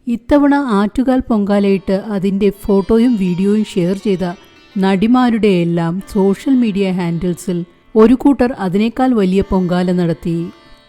ഇത്തവണ ആറ്റുകാൽ പൊങ്കാലയിട്ട് അതിൻ്റെ ഫോട്ടോയും വീഡിയോയും ഷെയർ ചെയ്ത നടിമാരുടെയെല്ലാം സോഷ്യൽ മീഡിയ ഹാൻഡിൽസിൽ ഒരു കൂട്ടർ അതിനേക്കാൾ വലിയ പൊങ്കാല നടത്തി.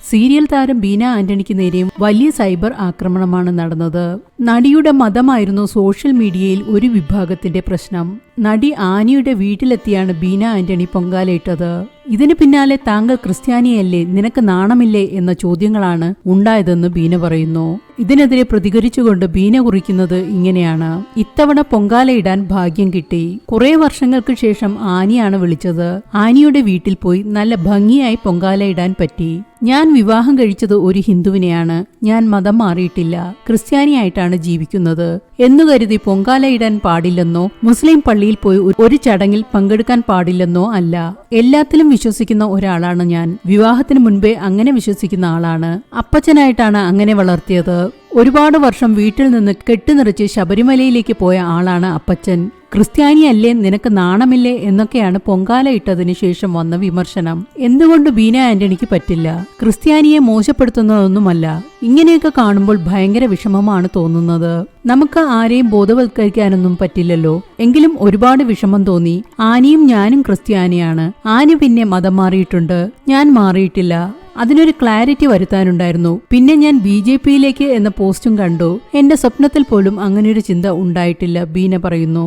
സീരിയൽ താരം ബീന ആന്റണിക്ക് നേരെയും വലിയ സൈബർ ആക്രമണമാണ് നടന്നത്. നടിയുടെ മതമായിരുന്നു സോഷ്യൽ മീഡിയയിൽ ഒരു വിഭാഗത്തിന്റെ പ്രശ്നം. നടി ആനിയുടെ വീട്ടിലെത്തിയാണ് ബീന ആന്റണി പൊങ്കാലയിട്ടത്. ഇതിന് പിന്നാലെ താങ്കൾ ക്രിസ്ത്യാനിയല്ലേ, നിനക്ക് നാണമില്ലേ എന്ന ചോദ്യങ്ങളാണ് ഉണ്ടായതെന്ന് ബീന പറയുന്നു. ഇതിനെതിരെ പ്രതികരിച്ചുകൊണ്ട് ബീന കുറിക്കുന്നത് ഇങ്ങനെയാണ്: ഇത്തവണ പൊങ്കാലയിടാൻ ഭാഗ്യം കിട്ടി. കുറെ വർഷങ്ങൾക്ക് ശേഷം ആനിയാണ് വിളിച്ചത്. ആനിയുടെ വീട്ടിൽ പോയി നല്ല ഭംഗിയായി പൊങ്കാലയിടാൻ പറ്റി. ഞാൻ വിവാഹം കഴിച്ചത് ഒരു ഹിന്ദുവിനെയാണ്. ഞാൻ മതം മാറിയിട്ടില്ല, ക്രിസ്ത്യാനിയായിട്ടാണ് ജീവിക്കുന്നത് എന്നു കരുതി പൊങ്കാലയിടാൻ പാടില്ലെന്നോ മുസ്ലിം പള്ളിയിൽ പോയി ഒരു ചടങ്ങിൽ പങ്കെടുക്കാൻ പാടില്ലെന്നോ അല്ല. എല്ലാത്തിലും വിശ്വസിക്കുന്ന ഒരാളാണ് ഞാൻ. വിവാഹത്തിന് മുൻപേ അങ്ങനെ വിശ്വസിക്കുന്ന ആളാണ്. അപ്പച്ചനായിട്ടാണ് അങ്ങനെ വളർത്തിയത്. ഒരുപാട് വർഷം വീട്ടിൽ നിന്ന് കെട്ടുനിറച്ച് ശബരിമലയിലേക്ക് പോയ ആളാണ് അപ്പച്ചൻ. ക്രിസ്ത്യാനിയല്ലേ, നിനക്ക് നാണമില്ലേ എന്നൊക്കെയാണ് പൊങ്കാല ഇട്ടതിന് ശേഷം വന്ന വിമർശനം. എന്തുകൊണ്ട് ബീന ആന്റണിക്ക് പറ്റില്ല? ക്രിസ്ത്യാനിയെ മോശപ്പെടുത്തുന്നതൊന്നുമല്ല. ഇങ്ങനെയൊക്കെ കാണുമ്പോൾ ഭയങ്കര വിഷമമാണ് തോന്നുന്നത്. നമുക്ക് ആരെയും ബോധവൽക്കരിക്കാനൊന്നും പറ്റില്ലല്ലോ. എങ്കിലും ഒരുപാട് വിഷമം തോന്നി. ആനിയും ഞാനും ക്രിസ്ത്യാനിയാണ്. ആനി പിന്നെ മതം മാറിയിട്ടുണ്ട്, ഞാൻ മാറിയിട്ടില്ല. അതിനൊരു ക്ലാരിറ്റി വരുത്താനുണ്ടായിരുന്നു. പിന്നെ ഞാൻ BJP-യിലേക്ക് എന്ന പോസ്റ്റും കണ്ടു. എന്റെ സ്വപ്നത്തിൽ പോലും അങ്ങനെയൊരു ചിന്ത ഉണ്ടായിട്ടില്ല, ബീന പറയുന്നു.